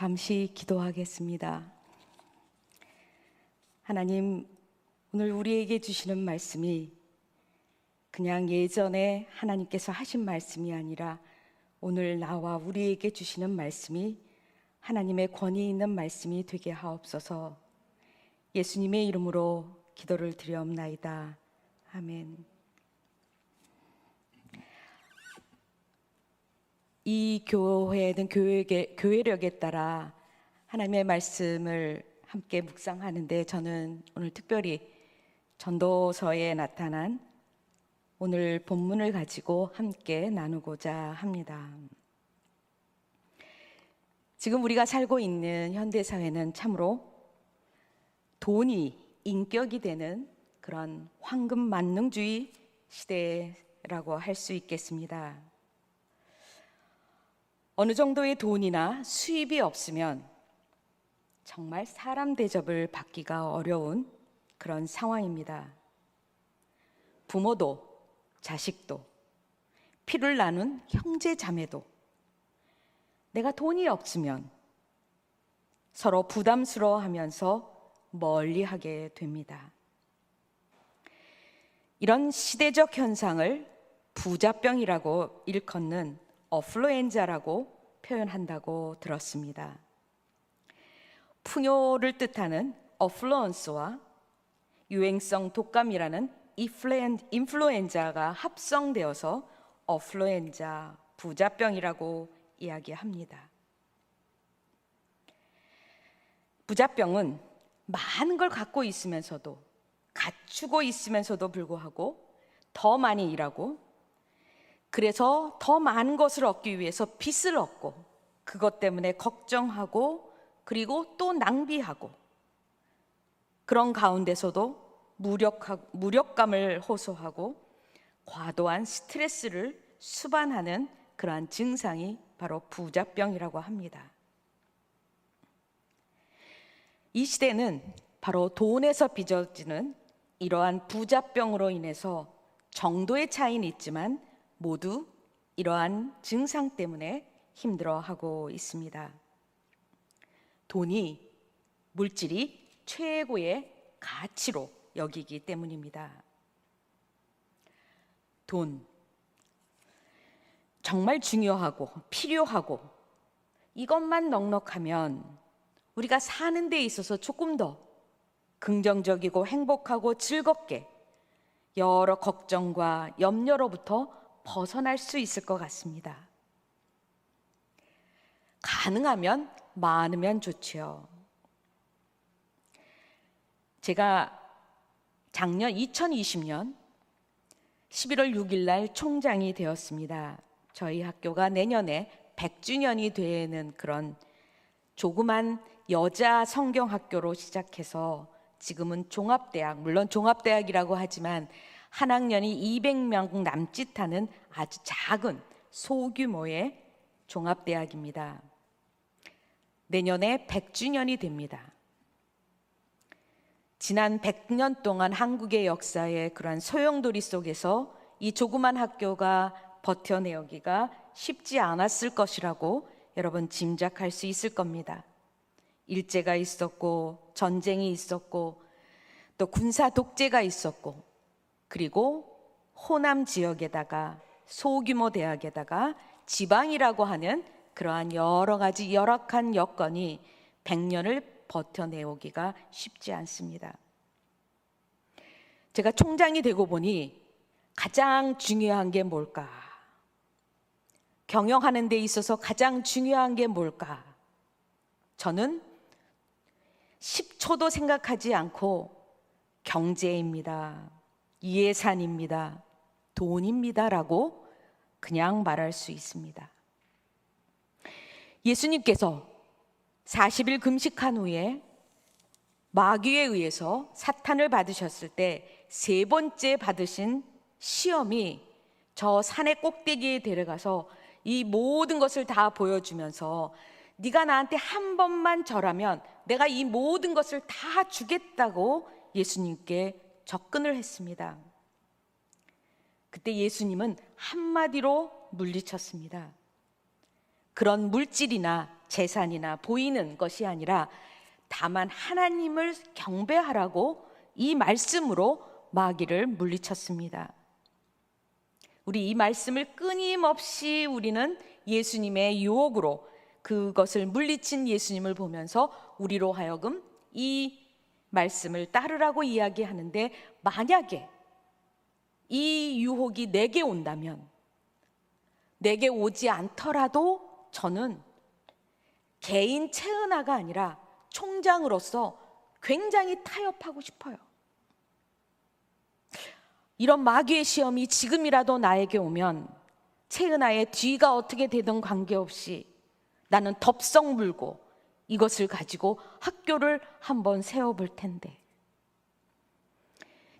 잠시 기도하겠습니다. 하나님, 오늘 우리에게 주시는 말씀이 그냥 예전에 하나님께서 하신 말씀이 아니라 오늘 나와 우리에게 주시는 말씀이 하나님의 권위 있는 말씀이 되게 하옵소서. 예수님의 이름으로 기도를 드리옵나이다. 아멘. 이 교회는 교회력에 따라 하나님의 말씀을 함께 묵상하는데, 저는 오늘 특별히 전도서에 나타난 오늘 본문을 가지고 함께 나누고자 합니다. 지금 우리가 살고 있는 현대사회는 참으로 돈이 인격이 되는 그런 황금 만능주의 시대라고 할 수 있겠습니다. 어느 정도의 돈이나 수입이 없으면 정말 사람 대접을 받기가 어려운 그런 상황입니다. 부모도 자식도, 피를 나눈 형제 자매도 내가 돈이 없으면 서로 부담스러워하면서 멀리하게 됩니다. 이런 시대적 현상을 부자병이라고 일컫는 어플루엔자라고 표현한다고 들었습니다. 풍요를 뜻하는 어플루언스와 유행성 독감이라는 인플루엔자가 합성되어서 어플루엔자, 부자병이라고 이야기합니다. 부자병은 많은 걸 갖고 있으면서도, 갖추고 있으면서도 불구하고 더 많이 일하고, 그래서 더 많은 것을 얻기 위해서 빚을 얻고, 그것 때문에 걱정하고, 그리고 또 낭비하고, 그런 가운데서도 무력감을 호소하고 과도한 스트레스를 수반하는 그러한 증상이 바로 부자병이라고 합니다. 이 시대는 바로 돈에서 빚어지는 이러한 부자병으로 인해서 정도의 차이는 있지만 모두 이러한 증상 때문에 힘들어하고 있습니다. 돈이, 물질이 최고의 가치로 여기기 때문입니다. 돈, 정말 중요하고 필요하고 이것만 넉넉하면 우리가 사는 데 있어서 조금 더 긍정적이고 행복하고 즐겁게 여러 걱정과 염려로부터 벗어날 수 있을 것 같습니다. 가능하면 많으면 좋지요. 제가 작년 2020년 11월 6일 날 총장이 되었습니다. 저희 학교가 내년에 100주년이 되는 그런 조그만 여자 성경학교로 시작해서 지금은 종합대학, 물론 종합대학이라고 하지만 한 학년이 200명 남짓하는 아주 작은 소규모의 종합대학입니다. 내년에 100주년이 됩니다. 지난 100년 동안 한국의 역사의 그러한 소용돌이 속에서 이 조그만 학교가 버텨내기가 쉽지 않았을 것이라고 여러분 짐작할 수 있을 겁니다. 일제가 있었고, 전쟁이 있었고, 또 군사 독재가 있었고, 그리고 호남 지역에다가 소규모 대학에다가 지방이라고 하는 그러한 여러 가지 열악한 여건이 100년을 버텨내오기가 쉽지 않습니다. 제가 총장이 되고 보니 가장 중요한 게 뭘까? 경영하는 데 있어서 가장 중요한 게 뭘까? 저는 10초도 생각하지 않고 경제입니다, 예산입니다, 돈입니다라고 그냥 말할 수 있습니다. 예수님께서 40일 금식한 후에 마귀에 의해서 사탄을 받으셨을 때 세 번째 받으신 시험이 저 산의 꼭대기에 데려가서 이 모든 것을 다 보여주면서 네가 나한테 한 번만 절하면 내가 이 모든 것을 다 주겠다고 예수님께 접근을 했습니다. 그때 예수님은 한마디로 물리쳤습니다. 그런 물질이나 재산이나 보이는 것이 아니라 다만 하나님을 경배하라고 이 말씀으로 마귀를 물리쳤습니다. 우리 이 말씀을 끊임없이 우리는 예수님의 유혹으로 그것을 물리친 예수님을 보면서 우리로 하여금 이 말씀을 따르라고 이야기하는데, 만약에 이 유혹이 내게 온다면, 내게 오지 않더라도 저는 개인 채은아가 아니라 총장으로서 굉장히 타협하고 싶어요. 이런 마귀의 시험이 지금이라도 나에게 오면 채은아의 뒤가 어떻게 되든 관계없이 나는 덥석 물고 이것을 가지고 학교를 한번 세워볼 텐데,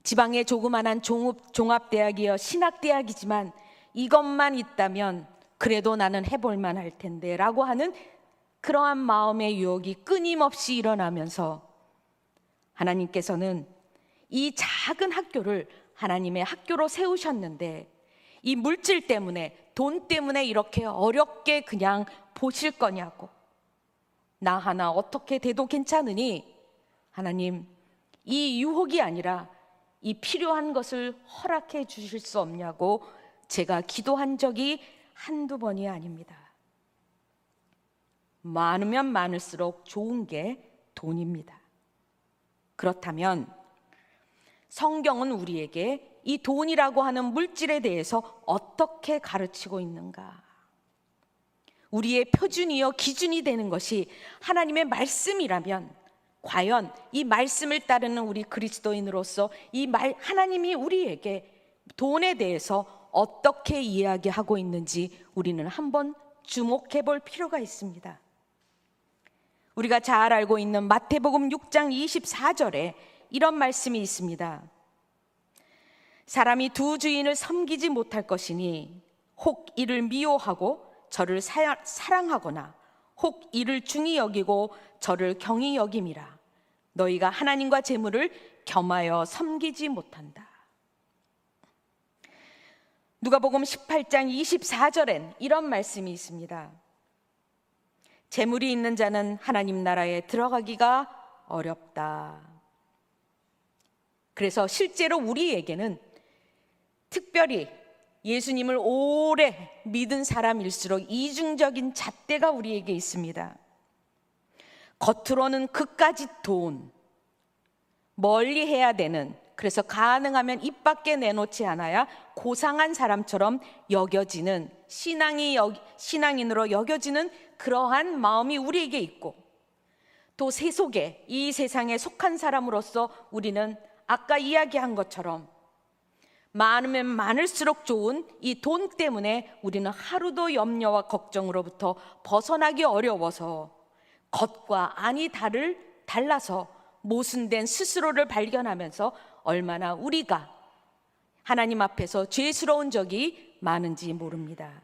지방의 조그만한 종합대학이여 신학대학이지만 이것만 있다면 그래도 나는 해볼만 할 텐데 라고 하는 그러한 마음의 유혹이 끊임없이 일어나면서, 하나님께서는 이 작은 학교를 하나님의 학교로 세우셨는데 이 물질 때문에, 돈 때문에 이렇게 어렵게 그냥 보실 거냐고, 나 하나 어떻게 돼도 괜찮으니 하나님 이 유혹이 아니라 이 필요한 것을 허락해 주실 수 없냐고 제가 기도한 적이 한두 번이 아닙니다. 많으면 많을수록 좋은 게 돈입니다. 그렇다면 성경은 우리에게 이 돈이라고 하는 물질에 대해서 어떻게 가르치고 있는가? 우리의 표준이요 기준이 되는 것이 하나님의 말씀이라면, 과연 이 말씀을 따르는 우리 그리스도인으로서 하나님이 우리에게 돈에 대해서 어떻게 이야기하고 있는지 우리는 한번 주목해 볼 필요가 있습니다. 우리가 잘 알고 있는 마태복음 6장 24절에 이런 말씀이 있습니다. 사람이 두 주인을 섬기지 못할 것이니 혹 이를 미워하고 저를 사랑하거나 혹 이를 중히 여기고 저를 경히 여김이라. 너희가 하나님과 재물을 겸하여 섬기지 못한다. 누가복음 18장 24절엔 이런 말씀이 있습니다. 재물이 있는 자는 하나님 나라에 들어가기가 어렵다. 그래서 실제로 우리에게는, 특별히 예수님을 오래 믿은 사람일수록 이중적인 잣대가 우리에게 있습니다. 겉으로는 그까짓 돈, 멀리 해야 되는, 그래서 가능하면 입 밖에 내놓지 않아야 고상한 사람처럼 여겨지는, 신앙인으로 여겨지는 그러한 마음이 우리에게 있고, 또 세속에, 이 세상에 속한 사람으로서 우리는 아까 이야기한 것처럼 많으면 많을수록 좋은 이 돈 때문에 우리는 하루도 염려와 걱정으로부터 벗어나기 어려워서 겉과 안이 달라서 모순된 스스로를 발견하면서 얼마나 우리가 하나님 앞에서 죄스러운 적이 많은지 모릅니다.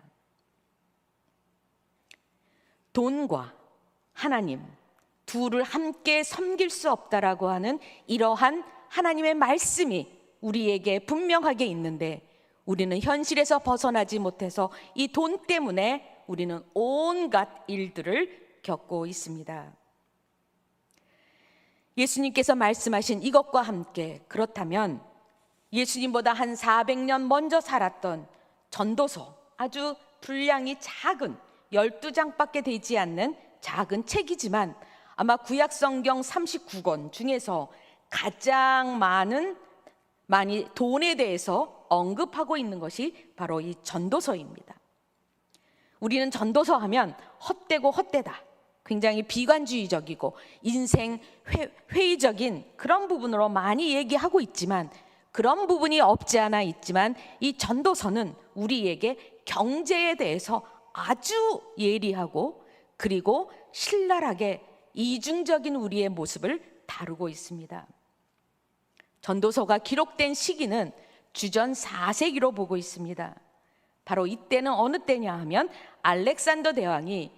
돈과 하나님 둘을 함께 섬길 수 없다라고 하는 이러한 하나님의 말씀이 우리에게 분명하게 있는데, 우리는 현실에서 벗어나지 못해서 이 돈 때문에 우리는 온갖 일들을 겪고 있습니다. 예수님께서 말씀하신 이것과 함께, 그렇다면 예수님보다 한 400년 먼저 살았던 전도서, 아주 분량이 작은 12장밖에 되지 않는 작은 책이지만 아마 구약성경 39권 중에서 가장 많이 돈에 대해서 언급하고 있는 것이 바로 이 전도서입니다. 우리는 전도서 하면 헛되고 헛되다, 굉장히 비관주의적이고 인생 회의적인 그런 부분으로 많이 얘기하고 있지만, 그런 부분이 없지 않아 있지만 이 전도서는 우리에게 경제에 대해서 아주 예리하고 그리고 신랄하게 이중적인 우리의 모습을 다루고 있습니다. 전도서가 기록된 시기는 주전 4세기로 보고 있습니다. 바로 이때는 어느 때냐 하면 알렉산더 대왕이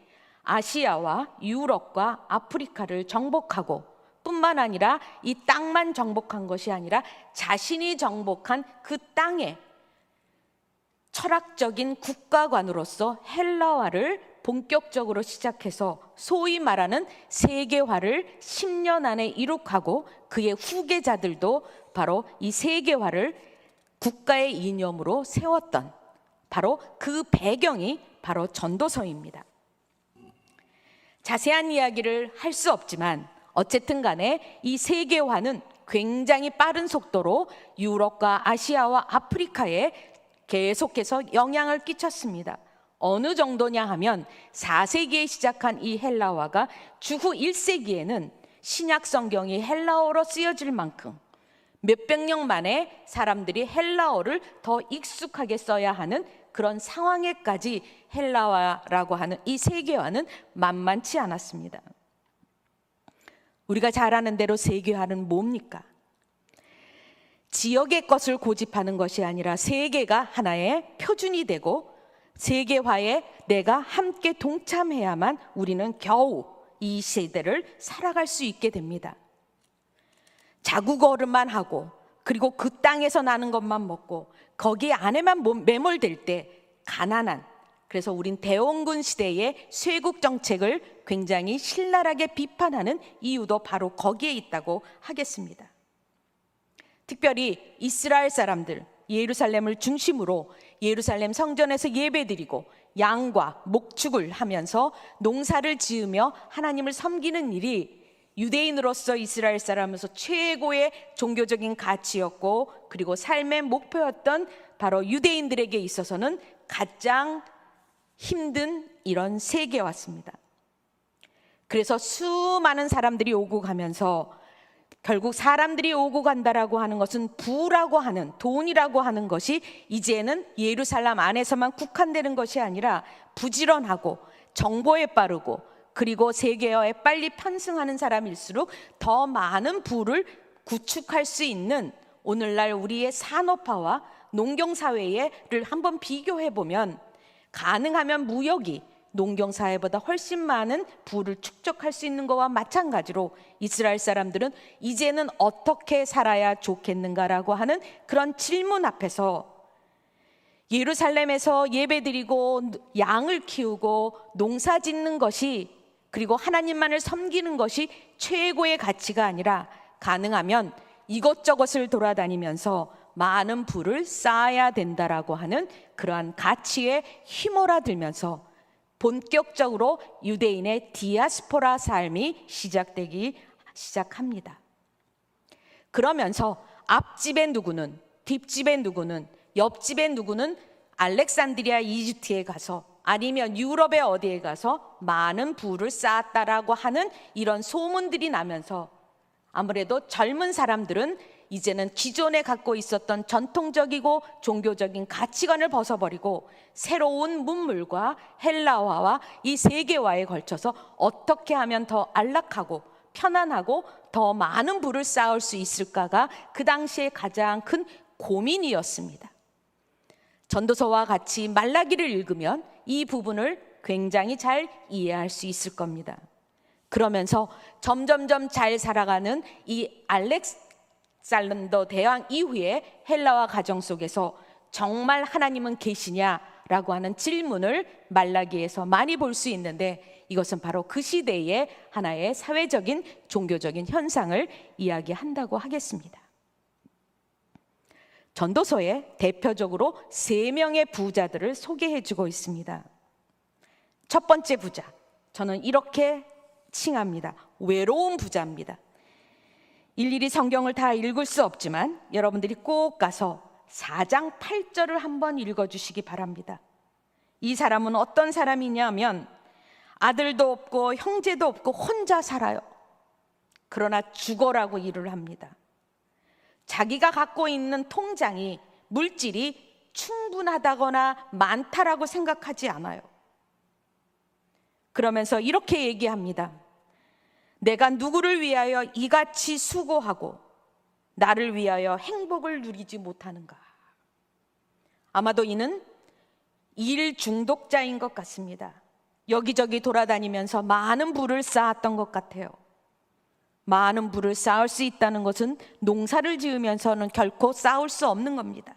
아시아와 유럽과 아프리카를 정복하고, 뿐만 아니라 이 땅만 정복한 것이 아니라 자신이 정복한 그 땅에 철학적인 국가관으로서 헬라화를 본격적으로 시작해서 소위 말하는 세계화를 10년 안에 이룩하고 그의 후계자들도 바로 이 세계화를 국가의 이념으로 세웠던 바로 그 배경이 바로 전도서입니다. 자세한 이야기를 할 수 없지만 어쨌든 간에 이 세계화는 굉장히 빠른 속도로 유럽과 아시아와 아프리카에 계속해서 영향을 끼쳤습니다. 어느 정도냐 하면 4세기에 시작한 이 헬라화가 주후 1세기에는 신약 성경이 헬라어로 쓰여질 만큼 몇백 년 만에 사람들이 헬라어를 더 익숙하게 써야 하는 그런 상황에까지 헬라화라고 하는 이 세계화는 만만치 않았습니다. 우리가 잘 아는 대로 세계화는 뭡니까? 지역의 것을 고집하는 것이 아니라 세계가 하나의 표준이 되고 세계화에 내가 함께 동참해야만 우리는 겨우 이 시대를 살아갈 수 있게 됩니다. 자국어로만 하고 그리고 그 땅에서 나는 것만 먹고 거기 안에만 매몰될 때 가난한, 그래서 우린 대원군 시대의 쇄국 정책을 굉장히 신랄하게 비판하는 이유도 바로 거기에 있다고 하겠습니다. 특별히 이스라엘 사람들, 예루살렘을 중심으로 예루살렘 성전에서 예배드리고 양과 목축을 하면서 농사를 지으며 하나님을 섬기는 일이 유대인으로서 이스라엘 사람으로서 최고의 종교적인 가치였고, 그리고 삶의 목표였던 바로 유대인들에게 있어서는 가장 힘든 이런 세계였습니다. 그래서 수많은 사람들이 오고 가면서 결국 사람들이 오고 간다라고 하는 것은 부라고 하는, 돈이라고 하는 것이 이제는 예루살렘 안에서만 국한되는 것이 아니라 부지런하고 정보에 빠르고 그리고 세계화에 빨리 편승하는 사람일수록 더 많은 부를 구축할 수 있는 오늘날 우리의 산업화와 농경사회를 한번 비교해보면 가능하면 무역이 농경사회보다 훨씬 많은 부를 축적할 수 있는 것과 마찬가지로 이스라엘 사람들은 이제는 어떻게 살아야 좋겠는가라고 하는 그런 질문 앞에서 예루살렘에서 예배드리고 양을 키우고 농사 짓는 것이, 그리고 하나님만을 섬기는 것이 최고의 가치가 아니라 가능하면 이것저것을 돌아다니면서 많은 부를 쌓아야 된다라고 하는 그러한 가치에 휘몰아들면서 본격적으로 유대인의 디아스포라 삶이 시작합니다. 그러면서 앞집에 누구는, 뒷집에 누구는, 옆집에 누구는 알렉산드리아 이집트에 가서 아니면 유럽의 어디에 가서 많은 부를 쌓았다라고 하는 이런 소문들이 나면서 아무래도 젊은 사람들은 이제는 기존에 갖고 있었던 전통적이고 종교적인 가치관을 벗어버리고 새로운 문물과 헬라화와 이 세계화에 걸쳐서 어떻게 하면 더 안락하고 편안하고 더 많은 부를 쌓을 수 있을까가 그 당시에 가장 큰 고민이었습니다. 전도서와 같이 말라기를 읽으면 이 부분을 굉장히 잘 이해할 수 있을 겁니다. 그러면서 점점점 잘 살아가는 이 알렉산더 대왕 이후에 헬라화 가정 속에서 정말 하나님은 계시냐라고 하는 질문을 말라기에서 많이 볼 수 있는데, 이것은 바로 그 시대의 하나의 사회적인 종교적인 현상을 이야기한다고 하겠습니다. 전도서에 대표적으로 3명의 부자들을 소개해주고 있습니다. 첫 번째 부자, 저는 이렇게 칭합니다. 외로운 부자입니다. 일일이 성경을 다 읽을 수 없지만 여러분들이 꼭 가서 4장 8절을 한번 읽어주시기 바랍니다. 이 사람은 어떤 사람이냐면 아들도 없고 형제도 없고 혼자 살아요. 그러나 죽어라고 일을 합니다. 자기가 갖고 있는 통장이 물질이 충분하다거나 많다라고 생각하지 않아요. 그러면서 이렇게 얘기합니다. 내가 누구를 위하여 이같이 수고하고 나를 위하여 행복을 누리지 못하는가? 아마도 이는 일 중독자인 것 같습니다. 여기저기 돌아다니면서 많은 부를 쌓았던 것 같아요. 많은 부를 쌓을 수 있다는 것은 농사를 지으면서는 결코 쌓을 수 없는 겁니다.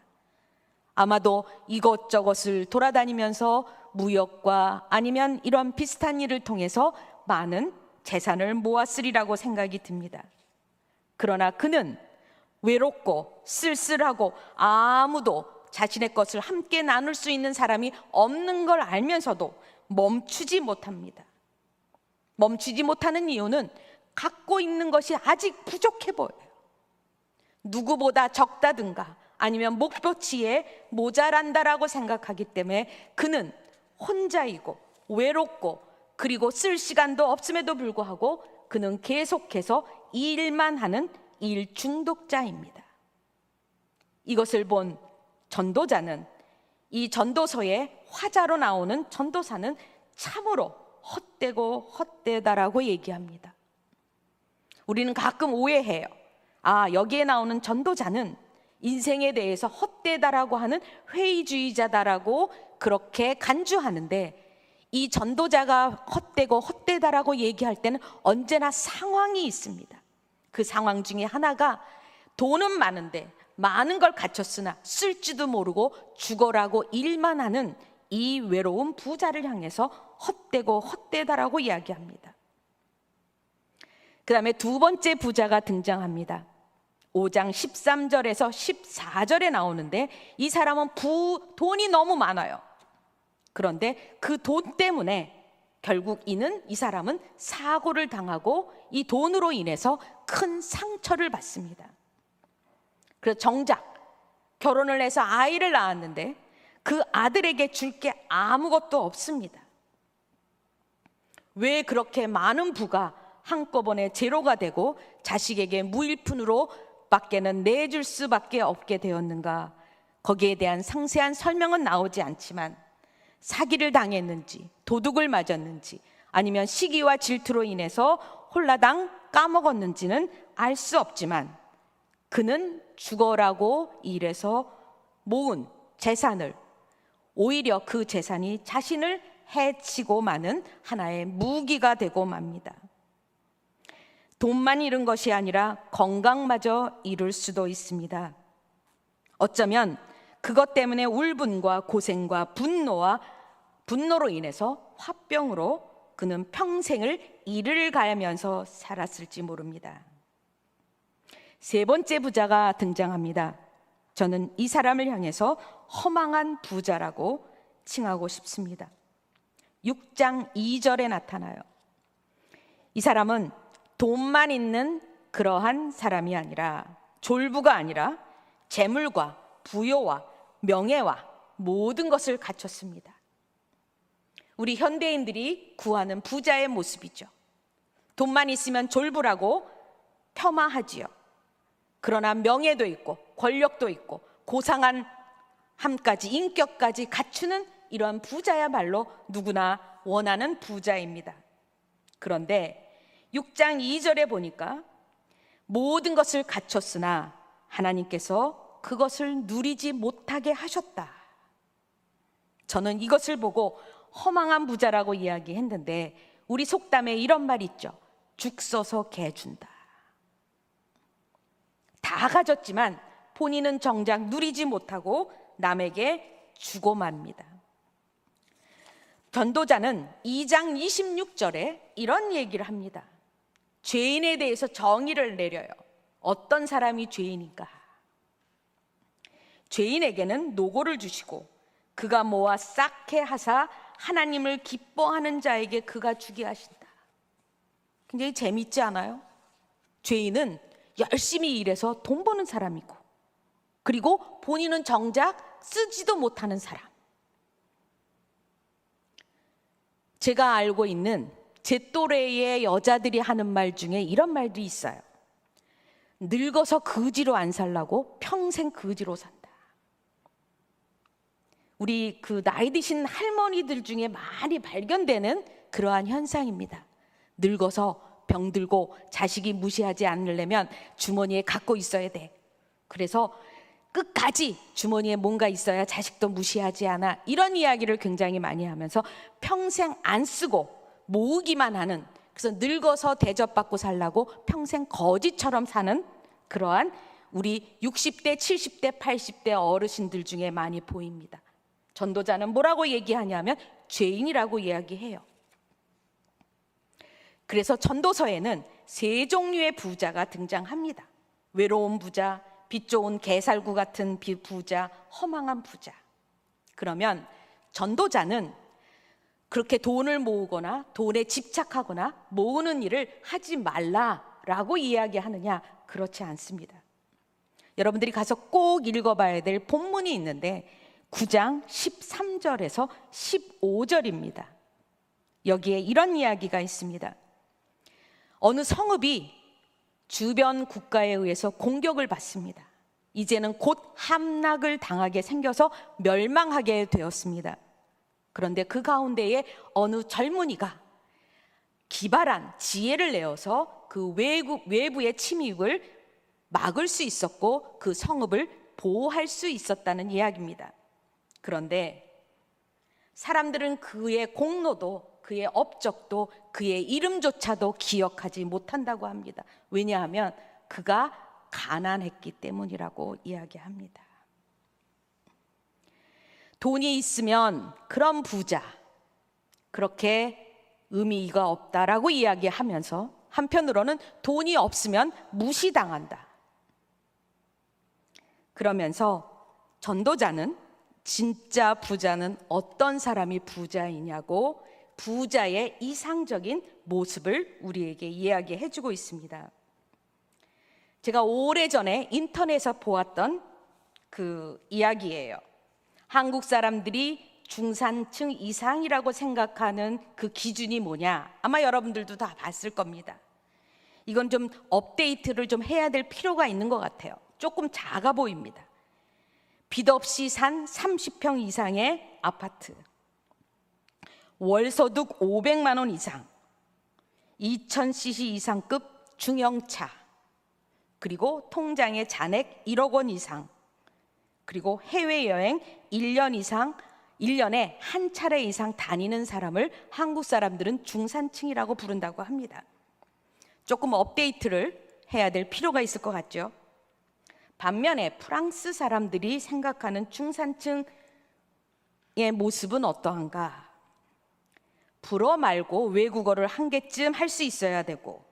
아마도 이것저것을 돌아다니면서 무역과 아니면 이런 비슷한 일을 통해서 많은 재산을 모았으리라고 생각이 듭니다. 그러나 그는 외롭고 쓸쓸하고 아무도 자신의 것을 함께 나눌 수 있는 사람이 없는 걸 알면서도 멈추지 못합니다. 멈추지 못하는 이유는 갖고 있는 것이 아직 부족해 보여요. 누구보다 적다든가 아니면 목표치에 모자란다라고 생각하기 때문에 그는 혼자이고 외롭고 그리고 쓸 시간도 없음에도 불구하고 그는 계속해서 일만 하는 일 중독자입니다. 이것을 본 전도자는 이 전도서의 화자로 나오는 전도사는 참으로 헛되고 헛되다라고 얘기합니다. 우리는 가끔 오해해요. 여기에 나오는 전도자는 인생에 대해서 헛되다라고 하는 회의주의자다라고 그렇게 간주하는데, 이 전도자가 헛되고 헛되다라고 얘기할 때는 언제나 상황이 있습니다. 그 상황 중에 하나가 돈은 많은데 많은 걸 갖췄으나 쓸지도 모르고 죽어라고 일만 하는 이 외로운 부자를 향해서 헛되고 헛되다라고 이야기합니다. 그 다음에 두 번째 부자가 등장합니다. 5장 13절에서 14절에 나오는데, 이 사람은 돈이 너무 많아요. 그런데 그 돈 때문에 결국 이 사람은 사고를 당하고 이 돈으로 인해서 큰 상처를 받습니다. 그래서 정작 결혼을 해서 아이를 낳았는데 그 아들에게 줄 게 아무것도 없습니다. 왜 그렇게 많은 부가 한꺼번에 제로가 되고 자식에게 무일푼으로 밖에는 내줄 수밖에 없게 되었는가? 거기에 대한 상세한 설명은 나오지 않지만 사기를 당했는지 도둑을 맞았는지 아니면 시기와 질투로 인해서 홀라당 까먹었는지는 알 수 없지만, 그는 죽어라고 일해서 모은 재산을, 오히려 그 재산이 자신을 해치고 마는 하나의 무기가 되고 맙니다. 돈만 잃은 것이 아니라 건강마저 잃을 수도 있습니다. 어쩌면 그것 때문에 울분과 고생과 분노로 인해서 화병으로 그는 평생을 이를 가면서 살았을지 모릅니다. 세 번째 부자가 등장합니다. 저는 이 사람을 향해서 허망한 부자라고 칭하고 싶습니다. 6장 2절에 나타나요. 이 사람은 돈만 있는 그러한 사람이 아니라, 졸부가 아니라 재물과 부요와 명예와 모든 것을 갖췄습니다. 우리 현대인들이 구하는 부자의 모습이죠. 돈만 있으면 졸부라고 폄하하지요. 그러나 명예도 있고 권력도 있고 고상한 함까지 인격까지 갖추는 이러한 부자야말로 누구나 원하는 부자입니다. 그런데 6장 2절에 보니까 모든 것을 갖췄으나 하나님께서 그것을 누리지 못하게 하셨다. 저는 이것을 보고 허망한 부자라고 이야기했는데, 우리 속담에 이런 말 있죠. 죽 써서 개 준다. 다 가졌지만 본인은 정작 누리지 못하고 남에게 주고 맙니다. 전도자는 2장 26절에 이런 얘기를 합니다. 죄인에 대해서 정의를 내려요. 어떤 사람이 죄인인가? 죄인에게는 노고를 주시고 그가 모아 쌓게 하사 하나님을 기뻐하는 자에게 그가 주게 하신다. 굉장히 재밌지 않아요? 죄인은 열심히 일해서 돈 버는 사람이고, 그리고 본인은 정작 쓰지도 못하는 사람. 제가 알고 있는 제 또래의 여자들이 하는 말 중에 이런 말도 있어요. 늙어서 거지로 안 살라고 평생 거지로 산다. 우리 그 나이 드신 할머니들 중에 많이 발견되는 그러한 현상입니다. 늙어서 병들고 자식이 무시하지 않으려면 주머니에 갖고 있어야 돼. 그래서 끝까지 주머니에 뭔가 있어야 자식도 무시하지 않아. 이런 이야기를 굉장히 많이 하면서 평생 안 쓰고 모으기만 하는, 그래서 늙어서 대접받고 살라고 평생 거지처럼 사는 그러한 우리 60대, 70대, 80대 어르신들 중에 많이 보입니다. 전도자는 뭐라고 얘기하냐면 죄인이라고 이야기해요. 그래서 전도서에는 세 종류의 부자가 등장합니다. 외로운 부자, 빛 좋은 개살구 같은 부자, 허망한 부자. 그러면 전도자는 그렇게 돈을 모으거나 돈에 집착하거나 모으는 일을 하지 말라라고 이야기하느냐? 그렇지 않습니다. 여러분들이 가서 꼭 읽어봐야 될 본문이 있는데 9장 13절에서 15절입니다. 여기에 이런 이야기가 있습니다. 어느 성읍이 주변 국가에 의해서 공격을 받습니다. 이제는 곧 함락을 당하게 생겨서 멸망하게 되었습니다. 그런데 그 가운데에 어느 젊은이가 기발한 지혜를 내어서 그 외부의 침입을 막을 수 있었고 그 성읍을 보호할 수 있었다는 이야기입니다. 그런데 사람들은 그의 공로도 그의 업적도 그의 이름조차도 기억하지 못한다고 합니다. 왜냐하면 그가 가난했기 때문이라고 이야기합니다. 돈이 있으면 그런 부자, 그렇게 의미가 없다라고 이야기하면서 한편으로는 돈이 없으면 무시당한다. 그러면서 전도자는 진짜 부자는 어떤 사람이 부자이냐고 부자의 이상적인 모습을 우리에게 이야기해 주고 있습니다. 제가 오래전에 인터넷에서 보았던 그 이야기예요. 한국 사람들이 중산층 이상이라고 생각하는 그 기준이 뭐냐? 아마 여러분들도 다 봤을 겁니다. 이건 좀 업데이트를 좀 해야 될 필요가 있는 것 같아요. 조금 작아 보입니다. 빚 없이 산 30평 이상의 아파트, 월소득 500만 원 이상, 2000cc 이상급 중형차, 그리고 통장에 잔액 1억 원 이상, 그리고 해외여행 1년 이상, 1년에 한 차례 이상 다니는 사람을 한국 사람들은 중산층이라고 부른다고 합니다. 조금 업데이트를 해야 될 필요가 있을 것 같죠. 반면에 프랑스 사람들이 생각하는 중산층의 모습은 어떠한가? 불어 말고 외국어를 한 개쯤 할 수 있어야 되고,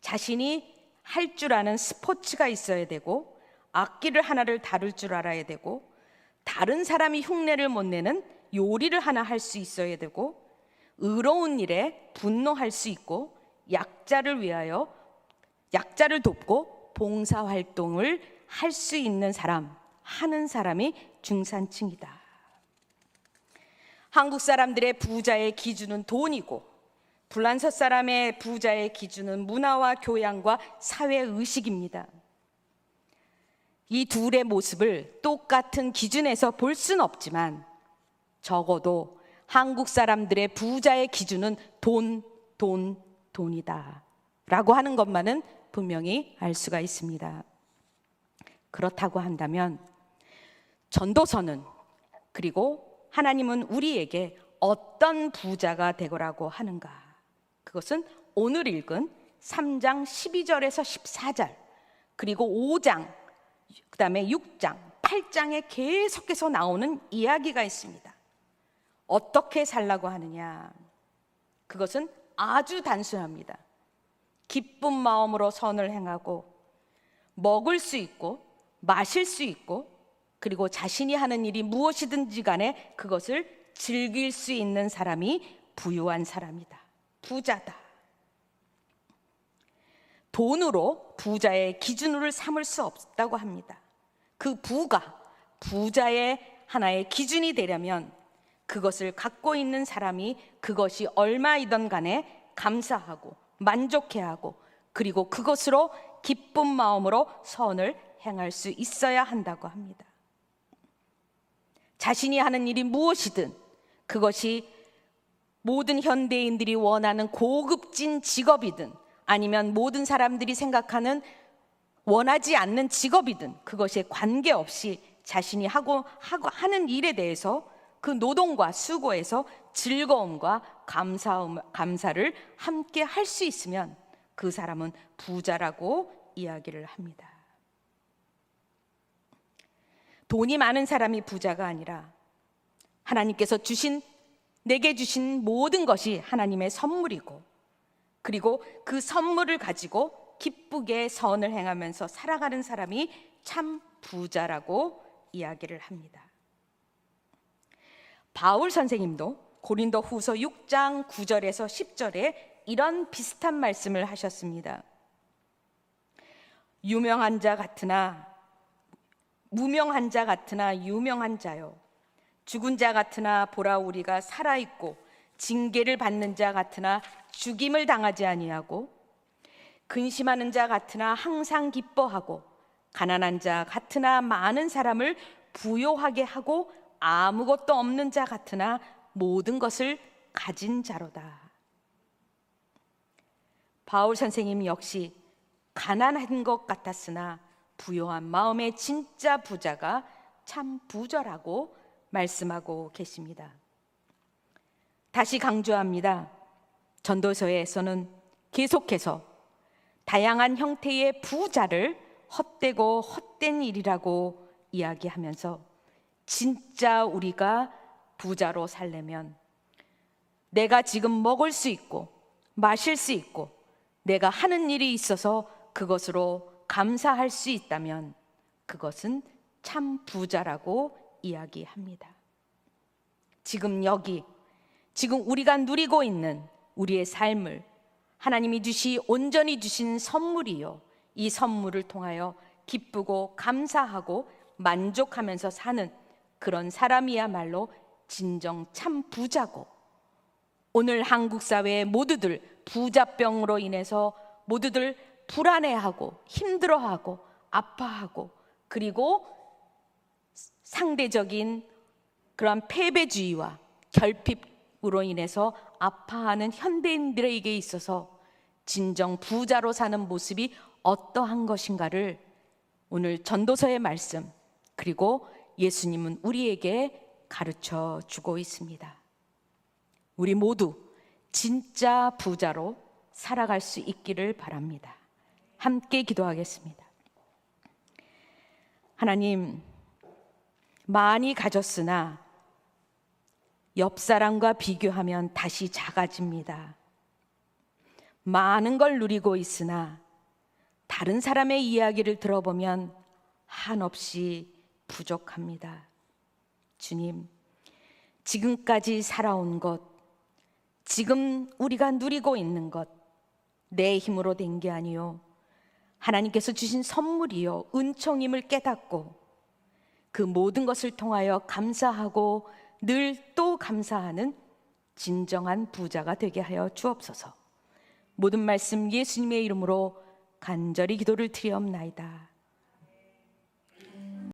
자신이 할 줄 아는 스포츠가 있어야 되고, 악기를 하나를 다룰 줄 알아야 되고, 다른 사람이 흉내를 못 내는 요리를 하나 할 수 있어야 되고, 의로운 일에 분노할 수 있고, 약자를 위하여 약자를 돕고 봉사활동을 할 수 있는 사람, 하는 사람이 중산층이다. 한국 사람들의 부자의 기준은 돈이고 불란서 사람의 부자의 기준은 문화와 교양과 사회의식입니다. 이 둘의 모습을 똑같은 기준에서 볼 수는 없지만 적어도 한국 사람들의 부자의 기준은 돈이다 라고 하는 것만은 분명히 알 수가 있습니다. 그렇다고 한다면 전도서는, 그리고 하나님은 우리에게 어떤 부자가 되거라고 하는가? 그것은 오늘 읽은 3장 12절에서 14절, 그리고 5장, 그 다음에 6장, 8장에 계속해서 나오는 이야기가 있습니다. 어떻게 살라고 하느냐? 그것은 아주 단순합니다. 기쁜 마음으로 선을 행하고 먹을 수 있고 마실 수 있고, 그리고 자신이 하는 일이 무엇이든지 간에 그것을 즐길 수 있는 사람이 부유한 사람이다. 부자다. 돈으로 부자의 기준으로 삼을 수 없다고 합니다. 그 부가 부자의 하나의 기준이 되려면 그것을 갖고 있는 사람이 그것이 얼마이든 간에 감사하고 만족해하고, 그리고 그것으로 기쁜 마음으로 선을 행할 수 있어야 한다고 합니다. 자신이 하는 일이 무엇이든 그것이 모든 현대인들이 원하는 고급진 직업이든 아니면 모든 사람들이 생각하는 원하지 않는 직업이든 그것에 관계없이 자신이 하는 일에 대해서 그 노동과 수고에서 즐거움과 감사를 함께 할 수 있으면 그 사람은 부자라고 이야기를 합니다. 돈이 많은 사람이 부자가 아니라 하나님께서 주신 내게 주신 모든 것이 하나님의 선물이고, 그리고 그 선물을 가지고 기쁘게 선을 행하면서 살아가는 사람이 참 부자라고 이야기를 합니다. 바울 선생님도 고린도 후서 6장 9절에서 10절에 이런 비슷한 말씀을 하셨습니다. 무명한 자 같으나 유명한 자요, 죽은 자 같으나 보라 우리가 살아있고, 징계를 받는 자 같으나 죽임을 당하지 아니하고, 근심하는 자 같으나 항상 기뻐하고, 가난한 자 같으나 많은 사람을 부요하게 하고, 아무것도 없는 자 같으나 모든 것을 가진 자로다. 바울 선생님 역시 가난한 것 같았으나 부요한 마음의 진짜 부자가 참 부자라고 말씀하고 계십니다. 다시 강조합니다. 전도서에서는 계속해서 다양한 형태의 부자를 헛되고 헛된 일이라고 이야기하면서, 진짜 우리가 부자로 살려면 내가 지금 먹을 수 있고 마실 수 있고 내가 하는 일이 있어서 그것으로 감사할 수 있다면 그것은 참 부자라고 이야기합니다. 지금 우리가 누리고 있는 우리의 삶을 하나님이 온전히 주신 선물이요, 이 선물을 통하여 기쁘고 감사하고 만족하면서 사는 그런 사람이야말로 진정 참 부자고, 오늘 한국 사회의 모두들 부자병으로 인해서 모두들 불안해하고 힘들어하고 아파하고, 그리고 상대적인 그런 패배주의와 결핍으로 인해서 아파하는 현대인들에게 있어서 진정 부자로 사는 모습이 어떠한 것인가를 오늘 전도서의 말씀, 그리고 예수님은 우리에게 가르쳐 주고 있습니다. 우리 모두 진짜 부자로 살아갈 수 있기를 바랍니다. 함께 기도하겠습니다. 하나님, 많이 가졌으나 옆 사람과 비교하면 다시 작아집니다. 많은 걸 누리고 있으나 다른 사람의 이야기를 들어보면 한없이 부족합니다. 주님, 지금까지 살아온 것, 지금 우리가 누리고 있는 것, 내 힘으로 된 게 아니요 하나님께서 주신 선물이요 은총임을 깨닫고 그 모든 것을 통하여 감사하고 늘 또 감사하는 진정한 부자가 되게 하여 주옵소서. 모든 말씀 예수님의 이름으로 간절히 기도를 드리옵나이다.